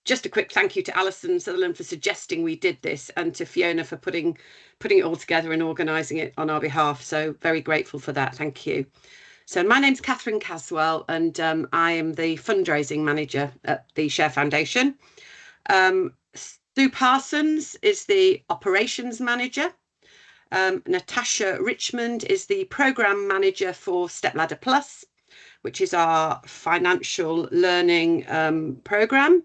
just a quick thank you to Alison Sutherland for suggesting we did this, and to Fiona for putting it all together and organising it on our behalf. So very grateful for that. Thank you. So my name's Catherine Caswell, and I am the fundraising manager at the Share Foundation. Sue Parsons is the operations manager. Natasha Richmond is the programme manager for Stepladder Plus, which is our financial learning programme.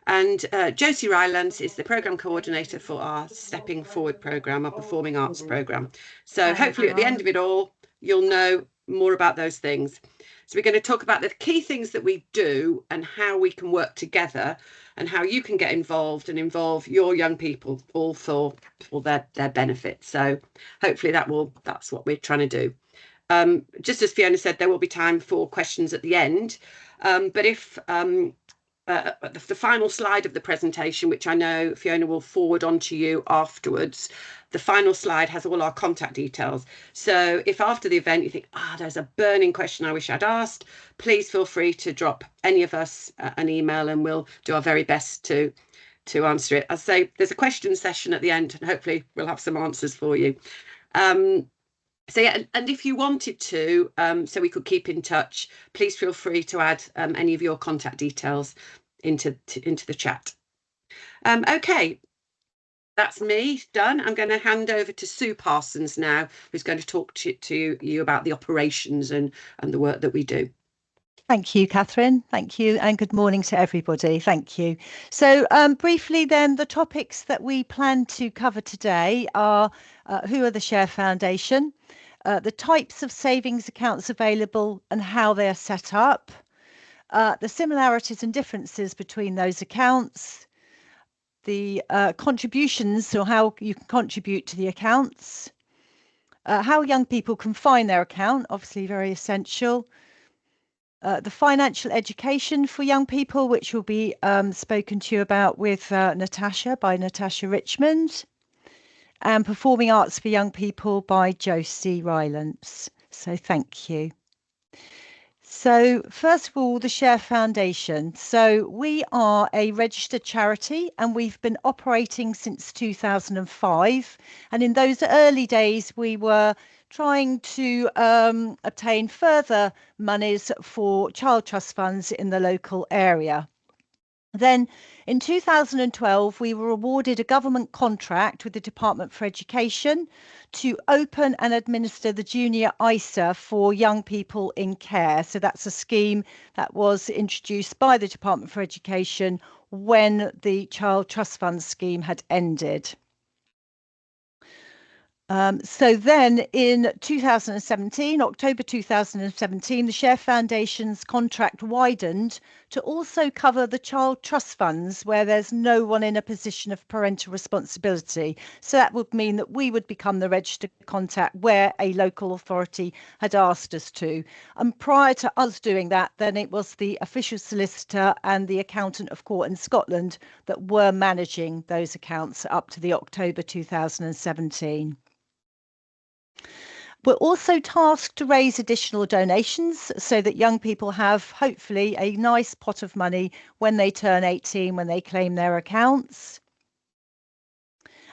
And Josie Rylands is the programme coordinator for our Stepping Forward programme, our performing arts programme. So hopefully at the end of it all, you'll know more about those things. So we're going to talk about the key things that we do and how we can work together, and how you can get involved and involve your young people, all for their benefit. So hopefully that's what we're trying to do. Just as Fiona said, there will be time for questions at the end. But if the final slide of the presentation, which I know Fiona will forward on to you afterwards, the final slide has all our contact details. So if after the event you think, there's a burning question I wish I'd asked, please feel free to drop any of us an email, and we'll do our very best to answer it. As I say, there's a question session at the end, and hopefully we'll have some answers for you. So yeah, and if you wanted to, so we could keep in touch, please feel free to add any of your contact details into the chat. Okay, that's me done. I'm going to hand over to Sue Parsons now, who's going to talk to you about the operations and the work that we do. Thank you, Catherine. Thank you, and good morning to everybody. Thank you. So briefly then, the topics that we plan to cover today are who are the Share Foundation, the types of savings accounts available and how they are set up, the similarities and differences between those accounts, the contributions, or how you can contribute to the accounts, how young people can find their account, obviously very essential, the financial education for young people, which will be spoken to you about with Natasha Richmond, and performing arts for young people by Josie Rylands. So thank you. So first of all, the Share Foundation. So we are a registered charity, and we've been operating since 2005. And in those early days, we were trying to obtain further monies for child trust funds in the local area. Then in 2012, we were awarded a government contract with the Department for Education to open and administer the Junior ISA for young people in care. So that's a scheme that was introduced by the Department for Education when the Child Trust Fund scheme had ended. So then in 2017, October 2017, the Share Foundation's contract widened to also cover the child trust funds where there's no one in a position of parental responsibility. So that would mean that we would become the registered contact where a local authority had asked us to. And prior to us doing that, then it was the official solicitor and the accountant of court in Scotland that were managing those accounts up to the October 2017. We're also tasked to raise additional donations so that young people have hopefully a nice pot of money when they turn 18, when they claim their accounts.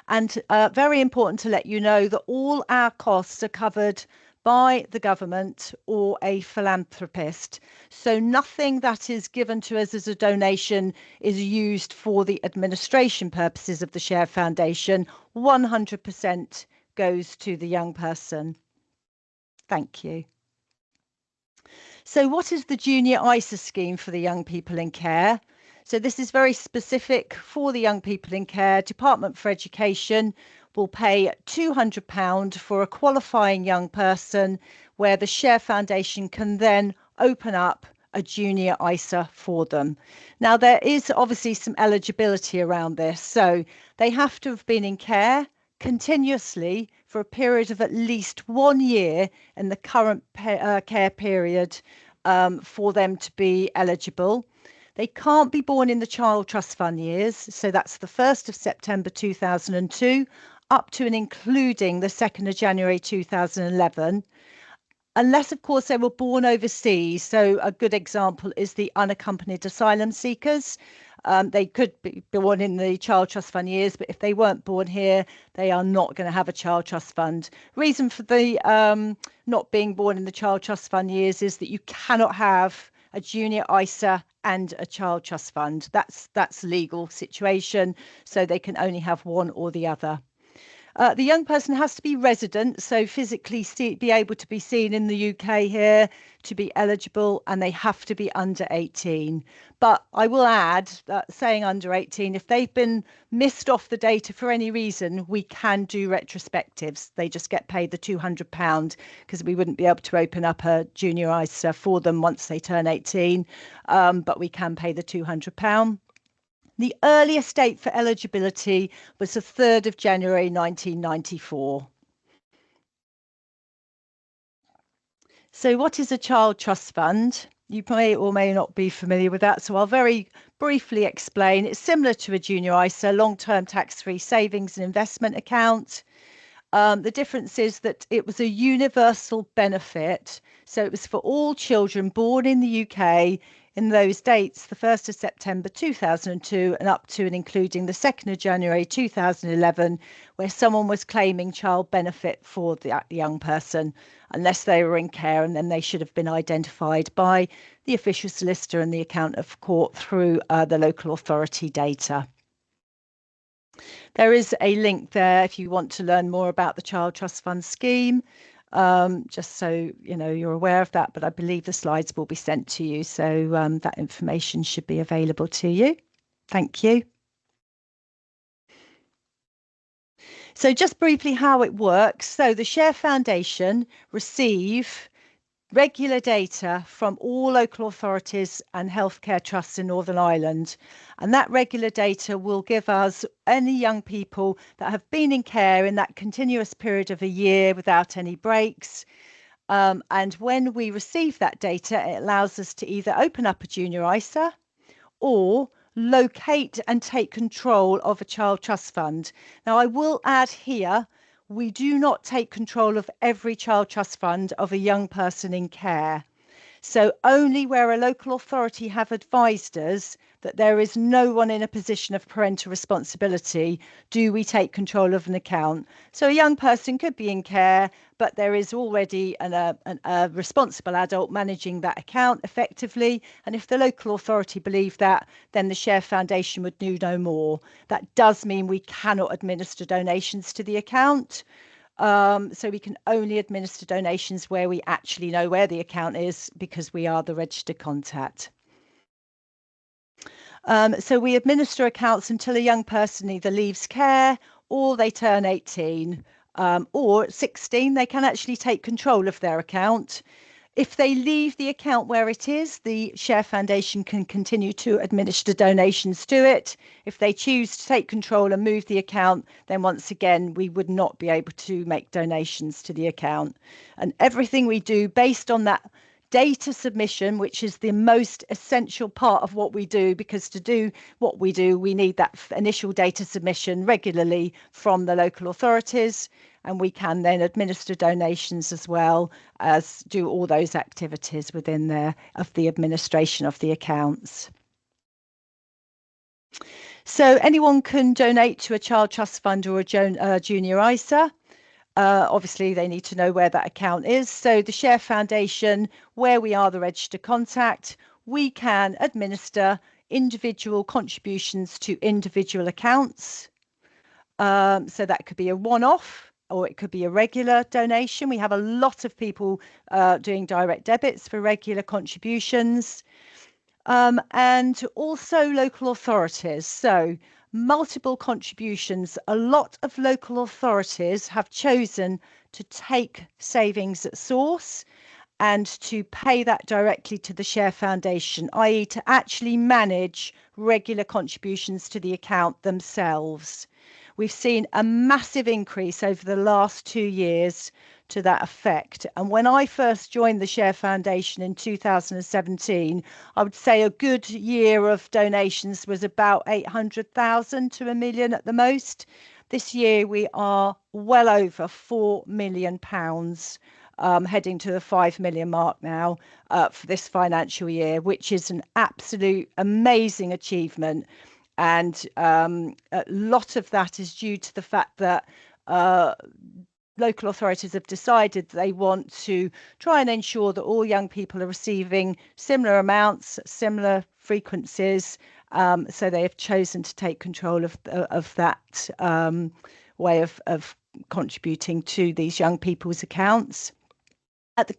And very important to let you know that all our costs are covered by the government or a philanthropist. So nothing that is given to us as a donation is used for the administration purposes of the Share Foundation. 100% goes to the young person. Thank you. So what is the Junior ISA scheme for the young people in care? So this is very specific for the young people in care. Department for Education will pay £200 for a qualifying young person, where the Share Foundation can then open up a Junior ISA for them. Now, there is obviously some eligibility around this. So they have to have been in care continuously for a period of at least 1 year in the current care period for them to be eligible. They can't be born in the Child Trust Fund years, so that's the 1st of September 2002 up to and including the 2nd of January 2011, unless of course they were born overseas. So a good example is the unaccompanied asylum seekers. They could be born in the Child Trust Fund years, but if they weren't born here, they are not going to have a Child Trust Fund. Reason for the not being born in the Child Trust Fund years is that you cannot have a junior ISA and a Child Trust Fund. That's a legal situation, so they can only have one or the other. The young person has to be resident, so physically be able to be seen in the UK here to be eligible, and they have to be under 18. But I will add that saying under 18, if they've been missed off the data for any reason, we can do retrospectives. They just get paid the £200 because we wouldn't be able to open up a junior ISA for them once they turn 18, but we can pay the £200. The earliest date for eligibility was the 3rd of January 1994. So what is a Child Trust Fund? You may or may not be familiar with that, so I'll very briefly explain. It's similar to a junior ISA, long-term tax-free savings and investment account. The difference is that it was a universal benefit, so it was for all children born in the UK in those dates, the 1st of September 2002 and up to and including the 2nd of January 2011, where someone was claiming child benefit for the young person, unless they were in care, and then they should have been identified by the official solicitor and the account of court through the local authority data. There is a link there if you want to learn more about the Child Trust Fund scheme, just so you know you're aware of that, but I believe the slides will be sent to you, so that information should be available to you. Thank you. So just briefly how it works. So the Share Foundation receive regular data from all local authorities and healthcare trusts in Northern Ireland, and that regular data will give us any young people that have been in care in that continuous period of a year without any breaks. And when we receive that data, it allows us to either open up a junior ISA or locate and take control of a Child Trust Fund. Now, I will add here, we do not take control of every Child Trust Fund of a young person in care. So only where a local authority have advised us that there is no one in a position of parental responsibility do we take control of an account. So a young person could be in care, but there is already a responsible adult managing that account effectively. And if the local authority believe that, then the Share Foundation would do no more. That does mean we cannot administer donations to the account. So we can only administer donations where we actually know where the account is, because we are the registered contact. So we administer accounts until a young person either leaves care or they turn 18, or at 16 they can actually take control of their account. If they leave the account where it is, the Share Foundation can continue to administer donations to it. If they choose to take control and move the account, then once again, we would not be able to make donations to the account. And everything we do based on that data submission, which is the most essential part of what we do, because to do what we do, we need that initial data submission regularly from the local authorities. And we can then administer donations as well as do all those activities within there of the administration of the accounts. So anyone can donate to a Child Trust Fund or a junior ISA. Obviously, they need to know where that account is. So the Share Foundation, where we are the registered contact, we can administer individual contributions to individual accounts. So that could be a one-off, or it could be a regular donation. We have a lot of people doing direct debits for regular contributions, and also local authorities. So multiple contributions. A lot of local authorities have chosen to take savings at source and to pay that directly to the Share Foundation, i.e. to actually manage regular contributions to the account themselves. We've seen a massive increase over the last 2 years to that effect. And when I first joined the Share Foundation in 2017, I would say a good year of donations was about 800,000 to £1 million at the most. This year we are well over £4 million heading to the 5 million mark now for this financial year, which is an absolute amazing achievement. And a lot of that is due to the fact that local authorities have decided they want to try and ensure that all young people are receiving similar amounts, similar frequencies. So they have chosen to take control of that way of contributing to these young people's accounts. At the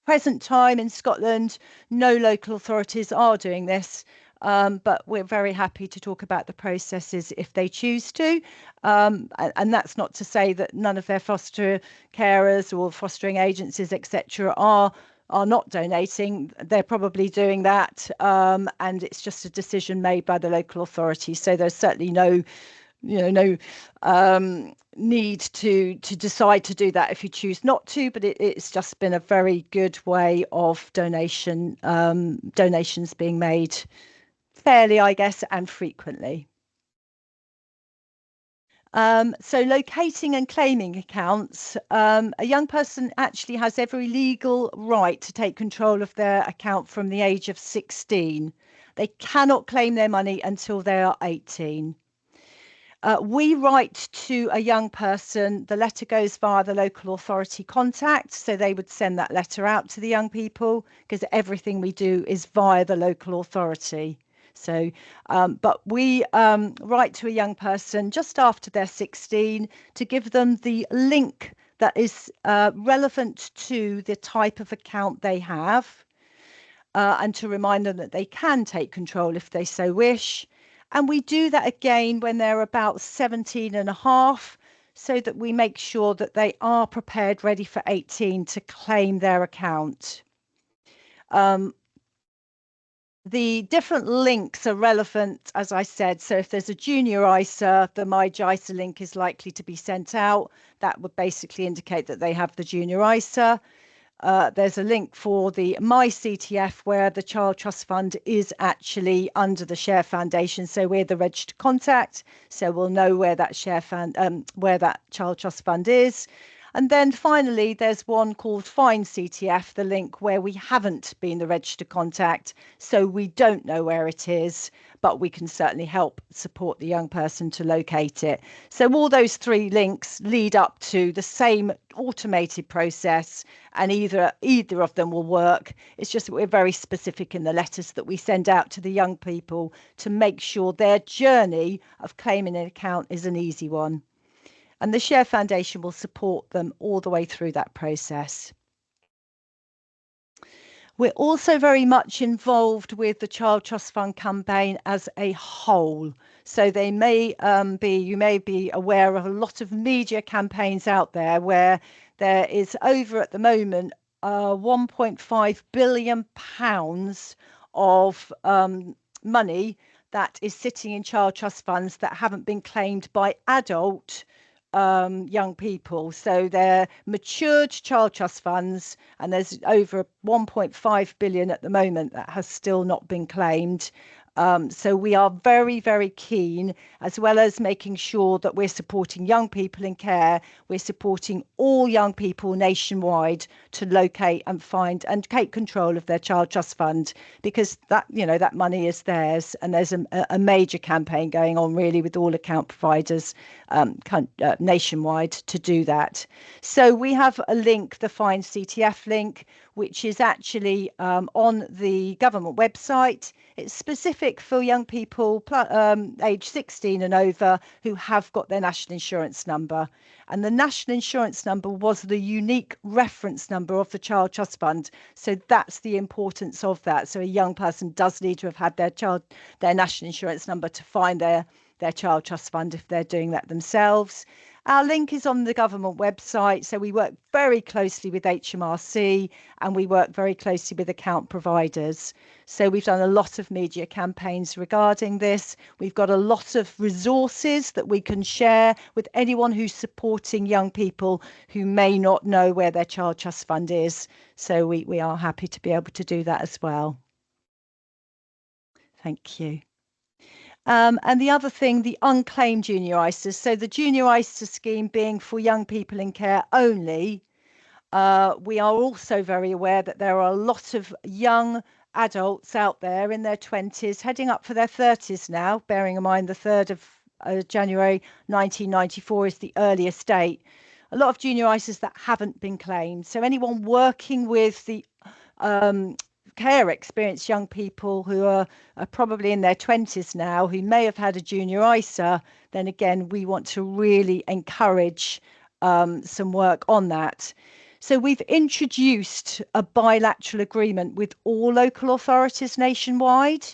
present time in Scotland, no local authorities are doing this. But we're very happy to talk about the processes if they choose to. And that's not to say that none of their foster carers or fostering agencies, etc., are not donating. They're probably doing that. And it's just a decision made by the local authority. So there's certainly no need to decide to do that if you choose not to, but it's just been a very good way of donations being made fairly, I guess, and frequently. So locating and claiming accounts, a young person actually has every legal right to take control of their account from the age of 16. They cannot claim their money until they are 18. We write to a young person, the letter goes via the local authority contact, so they would send that letter out to the young people because everything we do is via the local authority. So, but we write to a young person just after they're 16 to give them the link that is relevant to the type of account they have, and to remind them that they can take control if they so wish. And we do that again when they're about 17 and a half, so that we make sure that they are prepared, ready for 18 to claim their account. The different links are relevant, as I said. So if there's a junior ISA, the My JISA link is likely to be sent out. That would basically indicate that they have the junior ISA. There's a link for the My CTF, where the Child Trust Fund is actually under the Share Foundation. So we're the registered contact, so we'll know where that where that Child Trust Fund is. And then finally, there's one called Find CTF, the link where we haven't been the registered contact, so we don't know where it is, but we can certainly help support the young person to locate it. So all those three links lead up to the same automated process, and either of them will work. It's just that we're very specific in the letters that we send out to the young people to make sure their journey of claiming an account is an easy one. And the Share Foundation will support them all the way through that process. We're also very much involved with the Child Trust Fund campaign as a whole. So they may you may be aware of a lot of media campaigns out there where there is over at the moment £1.5 billion of money that is sitting in child trust funds that haven't been claimed by adult young people. So they're matured child trust funds, and there's over 1.5 billion at the moment that has still not been claimed. So we are very, very keen, as well as making sure that we're supporting young people in care, we're supporting all young people nationwide to locate and find and take control of their child trust fund, because that, that money is theirs. And there's a major campaign going on really with all account providers nationwide to do that. So we have a link, the Find CTF link, which is actually on the government website. It's specific for young people age 16 and over who have got their national insurance number. And the national insurance number was the unique reference number of the Child Trust Fund. So that's the importance of that. So a young person does need to have had their national insurance number to find their Child Trust Fund if they're doing that themselves. Our link is on the government website, so we work very closely with HMRC and we work very closely with account providers. So we've done a lot of media campaigns regarding this. We've got a lot of resources that we can share with anyone who's supporting young people who may not know where their Child Trust Fund is. So we are happy to be able to do that as well. Thank you. And the other thing, the unclaimed junior ISAs. So the junior ISA scheme being for young people in care only. we are also very aware that there are a lot of young adults out there in their 20s, heading up for their 30s now, bearing in mind the 3rd of January 1994 is the earliest date. A lot of junior ISAs that haven't been claimed. So anyone working with the care experienced young people who are probably in their 20s now, who may have had a junior ISA, then again, we want to really encourage some work on that. So we've introduced a bilateral agreement with all local authorities nationwide.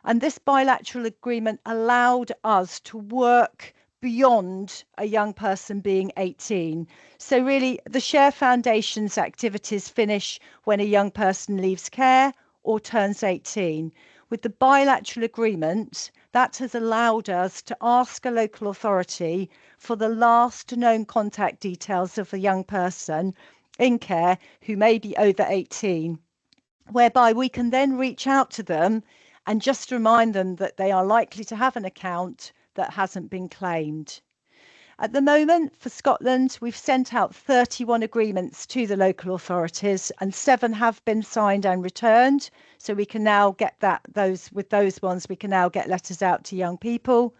And this bilateral agreement allowed us to work beyond a young person being 18. So really the Share Foundation's activities finish when a young person leaves care or turns 18. With the bilateral agreement, that has allowed us to ask a local authority for the last known contact details of a young person in care who may be over 18, whereby we can then reach out to them and just remind them that they are likely to have an account that hasn't been claimed. At the moment, for Scotland, we've sent out 31 agreements to the local authorities and 7 have been signed and returned. So we can now get those ones, we can now get letters out to young people.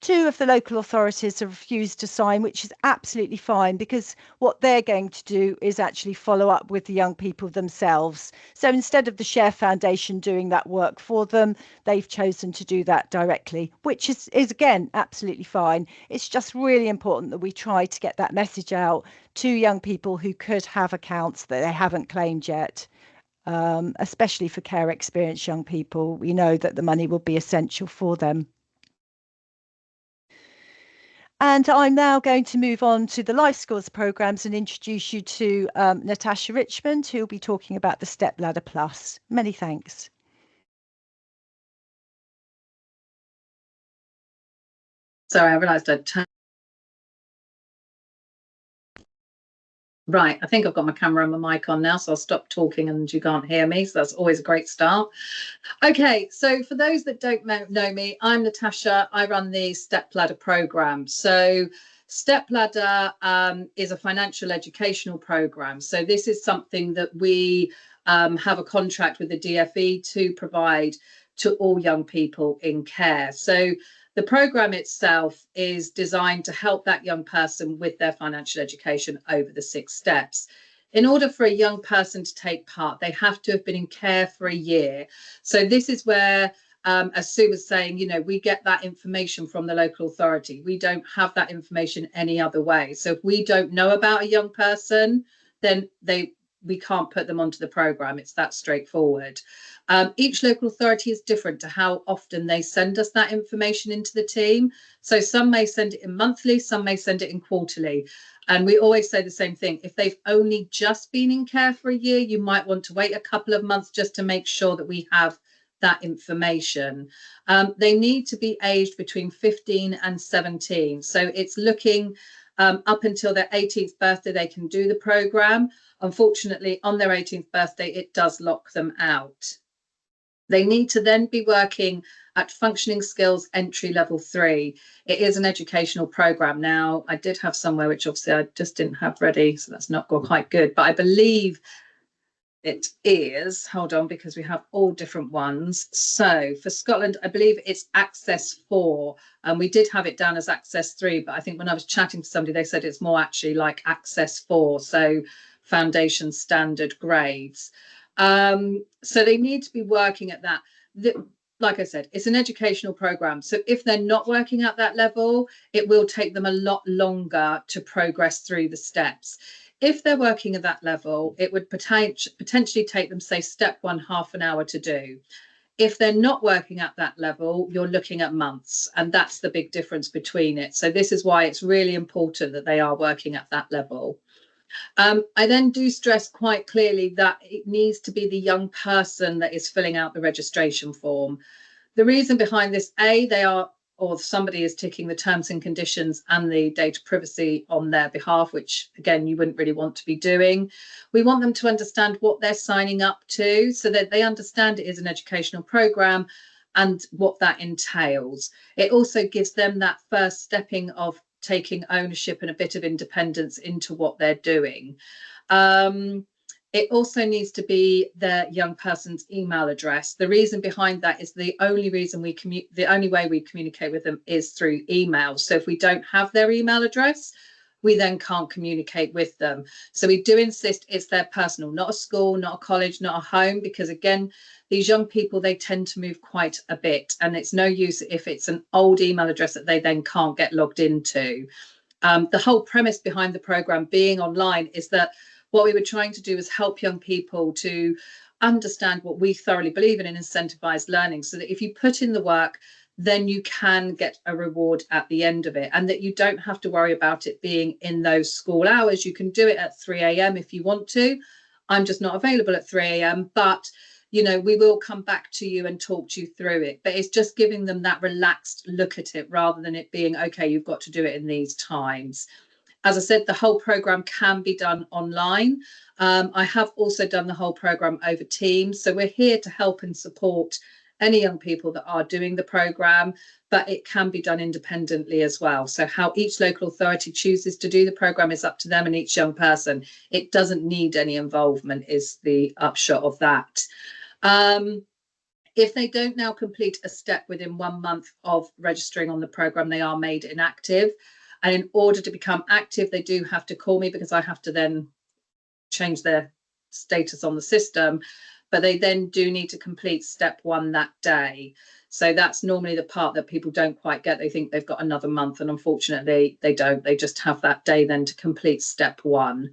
2 of the local authorities have refused to sign, which is absolutely fine, because what they're going to do is actually follow up with the young people themselves. So instead of the Share Foundation doing that work for them, they've chosen to do that directly, which is again absolutely fine. It's just really important that we try to get that message out to young people who could have accounts that they haven't claimed yet. Especially for care experienced young people, we know that the money will be essential for them. And I'm now going to move on to the Life Skills programs and introduce you to Natasha Richmond, who will be talking about the Stepladder Plus. Many thanks. Sorry, I realised I'd turned. Right, I think I've got my camera and my mic on now, so I'll stop talking and you can't hear me. So that's always a great start. Okay, so for those that don't know me, I'm Natasha. I run the Stepladder program. So Stepladder is a financial educational program. So this is something that we have a contract with the DFE to provide to all young people in care. So the program itself is designed to help that young person with their financial education over the 6 steps. In order for a young person to take part, they have to have been in care for a year. So this is where, as Sue was saying, you know, we get that information from the local authority. We don't have that information any other way. So if we don't know about a young person, then we can't put them onto the program. It's that straightforward. Each local authority is different to how often they send us that information into the team. So some may send it in monthly, some may send it in quarterly. And we always say the same thing. If they've only just been in care for a year, you might want to wait a couple of months just to make sure that we have that information. They need to be aged between 15 and 17. So it's looking up until their 18th birthday, they can do the program. Unfortunately, on their 18th birthday, it does lock them out. They need to then be working at Functioning Skills Entry Level 3. It is an educational program. Now, I did have somewhere, which obviously I just didn't have ready, so that's not quite good, but I believe it is, hold on, because we have all different ones. So for Scotland, I believe it's Access 4, and we did have it down as Access 3, but I think when I was chatting to somebody, they said it's more actually like Access 4, so foundation standard grades. So they need to be working at that. Like I said, it's an educational program. So if they're not working at that level, it will take them a lot longer to progress through the steps. If they're working at that level, it would potentially take them, say, step 1, half an hour to do. If they're not working at that level, you're looking at months, and that's the big difference between it. So this is why it's really important that they are working at that level. I then do stress quite clearly that it needs to be the young person that is filling out the registration form. The reason behind this, or somebody is ticking the terms and conditions and the data privacy on their behalf, which again, you wouldn't really want to be doing. We want them to understand what they're signing up to so that they understand it is an educational program and what that entails. It also gives them that first stepping of taking ownership and a bit of independence into what they're doing. It also needs to be the young person's email address. The reason behind that is the only way we communicate with them is through email. So if we don't have their email address, we then can't communicate with them. So we do insist it's their personal, not a school, not a college, not a home, because again, these young people, they tend to move quite a bit, and it's no use if it's an old email address that they then can't get logged into. The whole premise behind the program being online is that what we were trying to do is help young people to understand what we thoroughly believe in incentivized learning, so that if you put in the work, then you can get a reward at the end of it, and that you don't have to worry about it being in those school hours. You can do it at 3 a.m. if you want to. I'm just not available at 3 a.m. But, you know, we will come back to you and talk to you through it. But it's just giving them that relaxed look at it rather than it being, OK, you've got to do it in these times. As I said, the whole programme can be done online. I have also done the whole programme over Teams. So we're here to help and support any young people that are doing the programme, but it can be done independently as well. So how each local authority chooses to do the programme is up to them and each young person. It doesn't need any involvement is the upshot of that. If they don't now complete a step within 1 month of registering on the programme, they are made inactive. And in order to become active, they do have to call me, because I have to then change their status on the system. But they then do need to complete step 1 that day. So that's normally the part that people don't quite get. They think they've got another month, and unfortunately they don't. They just have that day then to complete step 1.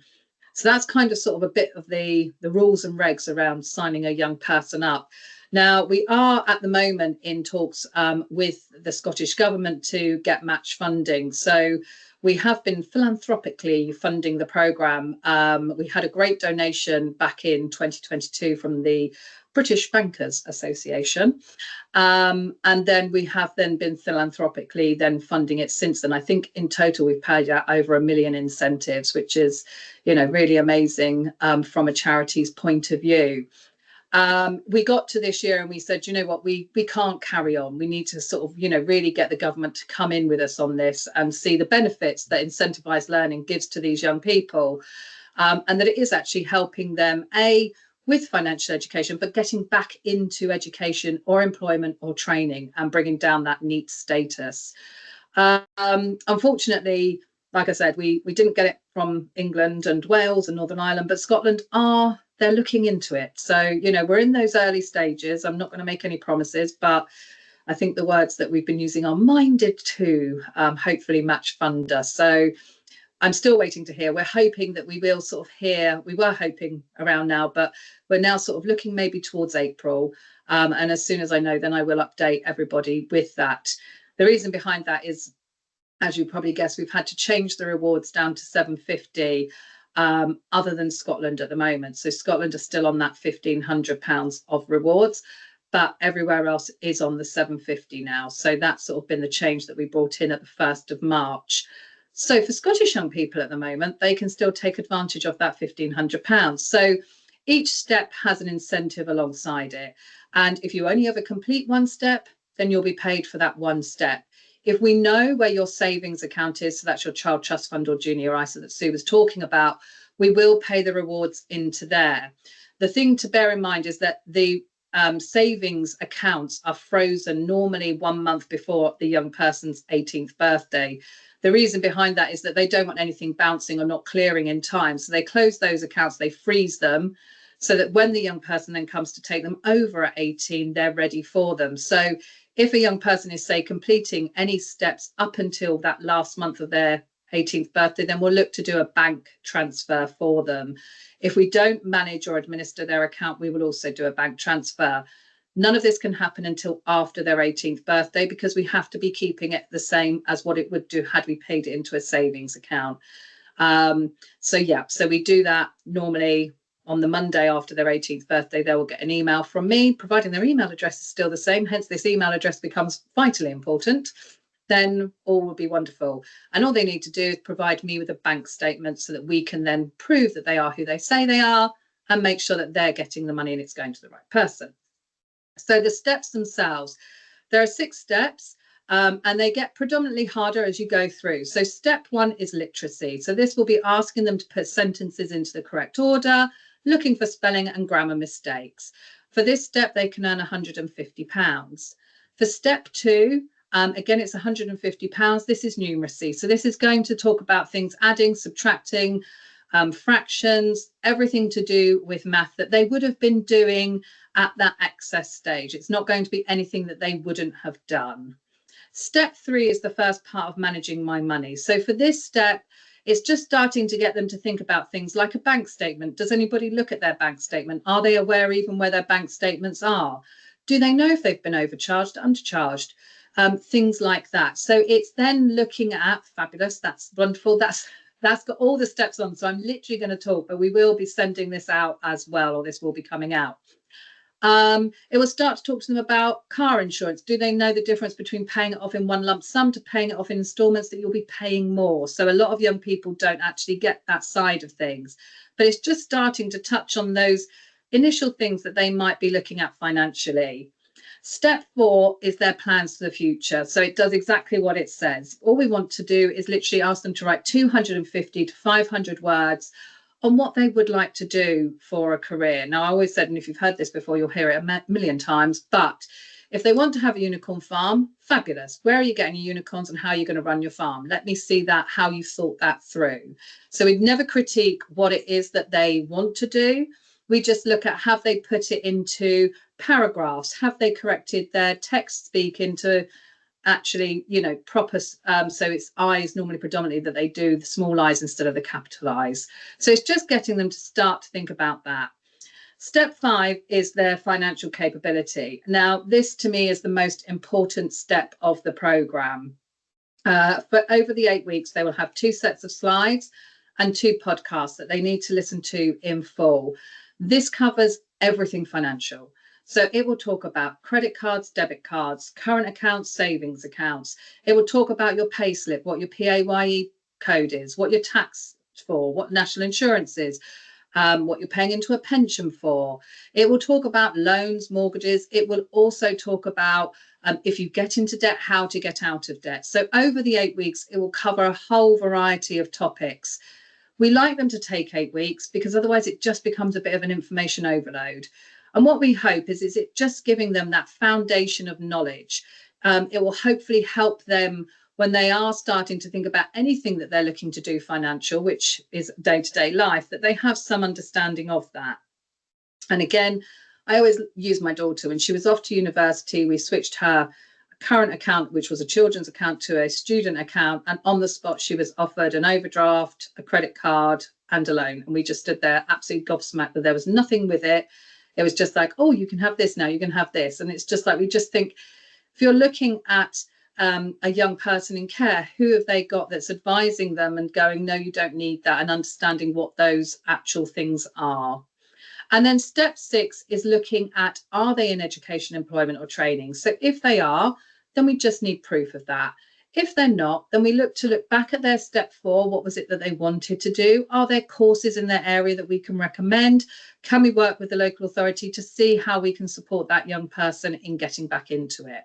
So that's kind of sort of a bit of the rules and regs around signing a young person up. Now, we are at the moment in talks with the Scottish Government to get match funding. So we have been philanthropically funding the programme. We had a great donation back in 2022 from the British Bankers Association. And then we have then been philanthropically then funding it since then. I think in total we've paid out over 1 million incentives, which is, you know, really amazing from a charity's point of view. We got to this year and we said, you know what, we can't carry on. We need to sort of, you know, really get the government to come in with us on this and see the benefits that incentivized learning gives to these young people, and that it is actually helping them, with financial education, but getting back into education or employment or training and bringing down that NEET status. Unfortunately, like I said, we didn't get it from England and Wales and Northern Ireland, but Scotland they're looking into it. So, you know, we're in those early stages. I'm not going to make any promises, but I think the words that we've been using are minded to hopefully match fund us. So I'm still waiting to hear. We're hoping that we will sort of hear. We were hoping around now, but we're now sort of looking maybe towards April. And as soon as I know, then I will update everybody with that. The reason behind that is, as you probably guess, we've had to change the rewards down to £750, other than Scotland at the moment. So Scotland are still on that £1,500 of rewards, but everywhere else is on the £750 now. So that's sort of been the change that we brought in at the 1st of March. So for Scottish young people at the moment, they can still take advantage of that £1,500. So each step has an incentive alongside it. And if you only ever complete 1 step, then you'll be paid for that 1 step. If we know where your savings account is, so that's your Child Trust Fund or Junior ISA that Sue was talking about, we will pay the rewards into there. The thing to bear in mind is that the savings accounts are frozen normally 1 month before the young person's 18th birthday. The reason behind that is that they don't want anything bouncing or not clearing in time. So they close those accounts, they freeze them, so that when the young person then comes to take them over at 18, they're ready for them. So if a young person is, say, completing any steps up until that last month of their 18th birthday, then we'll look to do a bank transfer for them. If we don't manage or administer their account, we will also do a bank transfer. None of this can happen until after their 18th birthday, because we have to be keeping it the same as what it would do had we paid it into a savings account. So we do that normally on the Monday after their 18th birthday. They will get an email from me, providing their email address is still the same, hence this email address becomes vitally important. Then all will be wonderful. And all they need to do is provide me with a bank statement so that we can then prove that they are who they say they are and make sure that they're getting the money and it's going to the right person. So the steps themselves, there are 6 steps. And they get predominantly harder as you go through. So step 1 is literacy. So this will be asking them to put sentences into the correct order, looking for spelling and grammar mistakes. For this step, they can earn £150. For step 2, again, it's £150. This is numeracy. So this is going to talk about things adding, subtracting, fractions, everything to do with math that they would have been doing at that access stage. It's not going to be anything that they wouldn't have done. Step 3 is the first part of managing my money. So for this step, it's just starting to get them to think about things like a bank statement. Does anybody look at their bank statement? Are they aware even where their bank statements are? Do they know if they've been overcharged, undercharged? Things like that. So it's then looking at, fabulous, that's wonderful, that's got all the steps on. So I'm literally going to talk, but we will be sending this out as well, or this will be coming out. It will start to talk to them about car insurance. Do they know the difference between paying it off in one lump sum to paying it off in installments, that you'll be paying more? So a lot of young people don't actually get that side of things, but it's just starting to touch on those initial things that they might be looking at financially. Step 4 is their plans for the future. So it does exactly what it says. All we want to do is literally ask them to write 250 to 500 words on what they would like to do for a career. Now, I always said, and if you've heard this before, you'll hear it a million times, but if they want to have a unicorn farm, fabulous. Where are you getting your unicorns and how are you going to run your farm? Let me see that, how you thought that through. So we'd never critique what it is that they want to do. We just look at, have they put it into paragraphs? Have they corrected their text speak into actually, proper, so it's I's normally predominantly that they do, the small I's instead of the capital I's. So it's just getting them to start to think about that. Step 5 is their financial capability. Now, this to me is the most important step of the programme. But over the 8 weeks, they will have 2 sets of slides and 2 podcasts that they need to listen to in full. This covers everything financial. So it will talk about credit cards, debit cards, current accounts, savings accounts. It will talk about your payslip, what your PAYE code is, what your tax for, what national insurance is, what you're paying into a pension for. It will talk about loans, mortgages. It will also talk about if you get into debt, how to get out of debt. So over the 8 weeks, it will cover a whole variety of topics. We like them to take 8 weeks because otherwise it just becomes a bit of an information overload. And what we hope is it just giving them that foundation of knowledge. It will hopefully help them when they are starting to think about anything that they're looking to do financial, which is day-to-day life, that they have some understanding of that. And again, I always use my daughter. When she was off to university, we switched her current account, which was a children's account, to a student account. And on the spot, she was offered an overdraft, a credit card and a loan. And we just stood there absolutely gobsmacked that there was nothing with it. It was just like, oh, you can have this now, you can have this. And it's just like, we just think, if you're looking at a young person in care, who have they got that's advising them and going, no, you don't need that, and understanding what those actual things are. And then step 6 is looking at, are they in education, employment or training? So if they are, then we just need proof of that. If they're not, then we look back at their step 4. What was it that they wanted to do? Are there courses in their area that we can recommend? Can we work with the local authority to see how we can support that young person in getting back into it?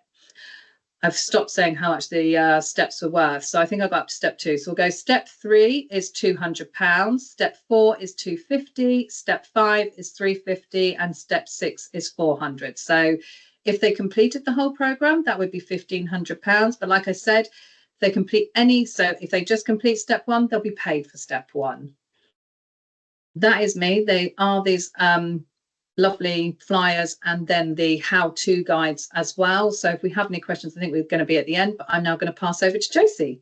I've stopped saying how much the steps were worth. So I think I got up to step 2. So we'll go step 3 is £200. Step 4 is £250. Step 5 is £350. And step 6 is £400. So if they completed the whole programme, that would be £1,500. But like I said, if they complete any, so if they just complete step 1, they'll be paid for step 1. That is me. They are these lovely flyers and then the how-to guides as well. So if we have any questions, I think we're going to be at the end, but I'm now going to pass over to Josie.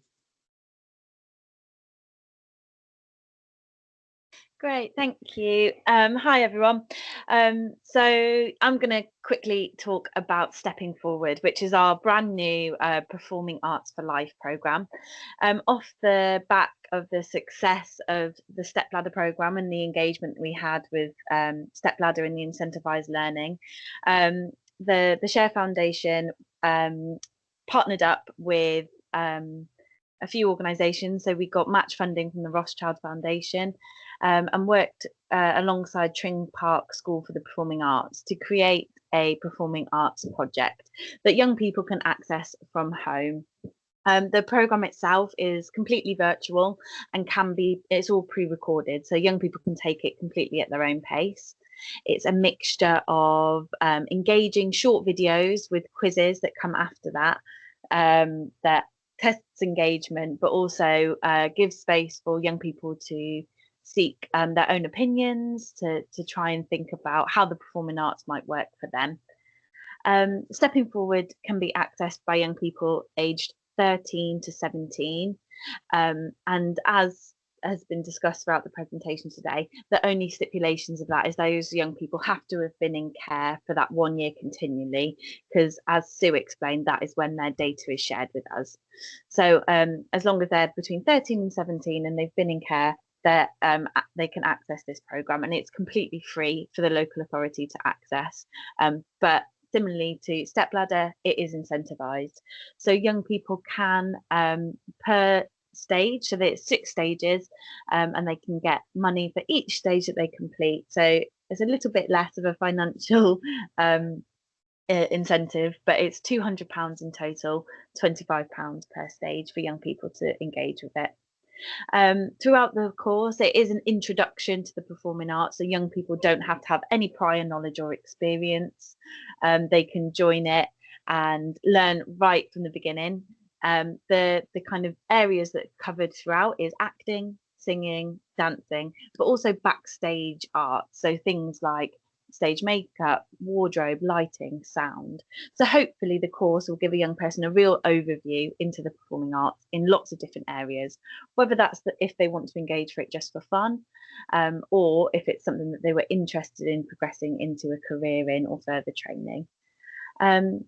Great, thank you. Hi everyone. So I'm going to quickly talk about Stepping Forward, which is our brand new Performing Arts for Life programme. Off the back of the success of the Stepladder programme and the engagement we had with Stepladder and the incentivised learning, the Share Foundation partnered up with a few organisations. So we got match funding from the Rothschild Foundation and worked alongside Tring Park School for the Performing Arts to create a performing arts project that young people can access from home. The programme itself is completely virtual and it's all pre-recorded, so young people can take it completely at their own pace. It's a mixture of engaging short videos with quizzes that come after that, that tests engagement, but also gives space for young people to seek their own opinions, to try and think about how the performing arts might work for them. Stepping Forward can be accessed by young people aged 13 to 17, and as has been discussed throughout the presentation today, the only stipulations of that is those young people have to have been in care for that 1 year continually, because as Sue explained, that is when their data is shared with us. So as long as they're between 13 and 17 and they've been in care, they can access this programme, and it's completely free for the local authority to access. But similarly to Stepladder, it is incentivised. So young people can, per stage, so there's 6 stages, and they can get money for each stage that they complete. So it's a little bit less of a financial incentive, but it's £200 in total, £25 per stage for young people to engage with it. Throughout the course, it is an introduction to the performing arts, so young people don't have to have any prior knowledge or experience. They can join it and learn right from the beginning. The kind of areas that are covered throughout is acting, singing, dancing, but also backstage art, so things like stage makeup, wardrobe, lighting, sound. So hopefully the course will give a young person a real overview into the performing arts in lots of different areas, whether that's if they want to engage for it just for fun, or if it's something that they were interested in progressing into a career in or further training. At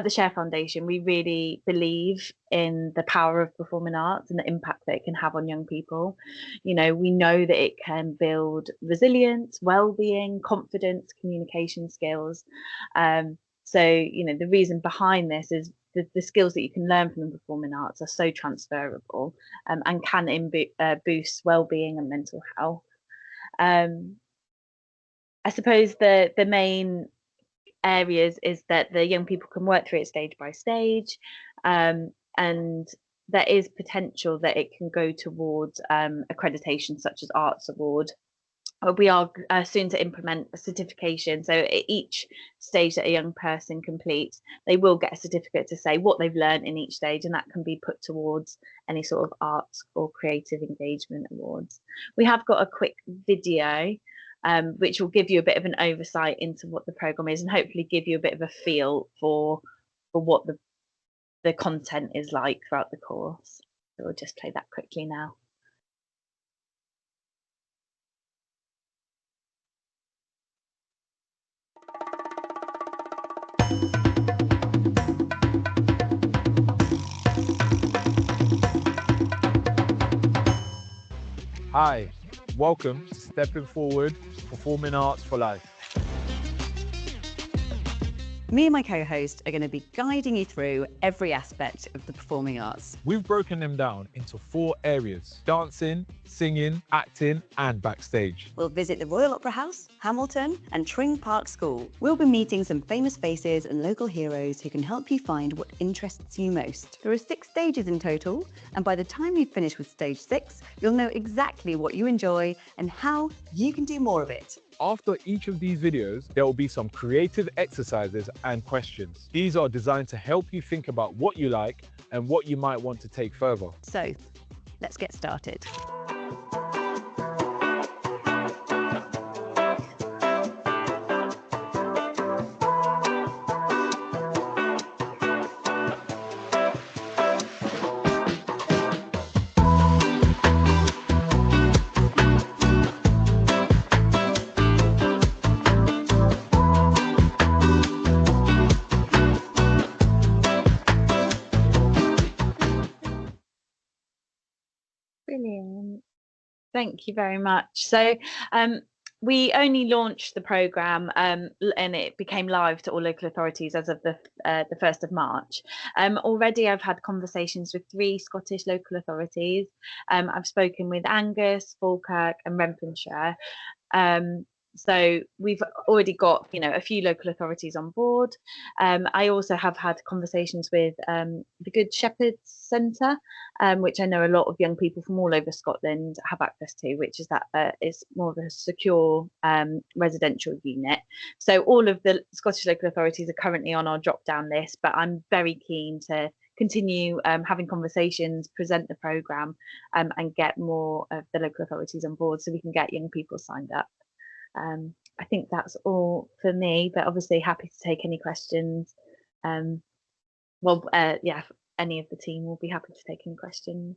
the Share Foundation, we really believe in the power of performing arts and the impact that it can have on young people. You know, we know that it can build resilience, well-being, confidence, communication skills. So, you know, the reason behind this is the skills that you can learn from the performing arts are so transferable, and can boost well-being and mental health. I suppose the main areas is that the young people can work through it stage by stage, and there is potential that it can go towards accreditation such as Arts Award. We are soon to implement a certification, so at each stage that a young person completes, they will get a certificate to say what they've learned in each stage, and that can be put towards any sort of arts or creative engagement awards. We have got a quick video which will give you a bit of an oversight into what the programme is, and hopefully give you a bit of a feel for what the content is like throughout the course. So we'll just play that quickly now. Hi, welcome to Stepping Forward, Performing Arts for Life. Me and my co-host are going to be guiding you through every aspect of the performing arts. We've broken them down into 4 areas: dancing, singing, acting and backstage. We'll visit the Royal Opera House, Hamilton and Tring Park School. We'll be meeting some famous faces and local heroes who can help you find what interests you most. There are 6 stages in total, and by the time you finish with stage 6, you'll know exactly what you enjoy and how you can do more of it. After each of these videos, there will be some creative exercises and questions. These are designed to help you think about what you like and what you might want to take further. So, let's get started. Brilliant. Thank you very much. So we only launched the programme and it became live to all local authorities as of the 1st of March. Already I've had conversations with 3 Scottish local authorities. I've spoken with Angus, Falkirk and Renfrewshire. So we've already got, a few local authorities on board. I also have had conversations with the Good Shepherd Centre, which I know a lot of young people from all over Scotland have access to, which is is more of a secure residential unit. So all of the Scottish local authorities are currently on our drop-down list, but I'm very keen to continue having conversations, present the programme, and get more of the local authorities on board so we can get young people signed up. I think that's all for me, but obviously happy to take any questions. Yeah, any of the team will be happy to take any questions.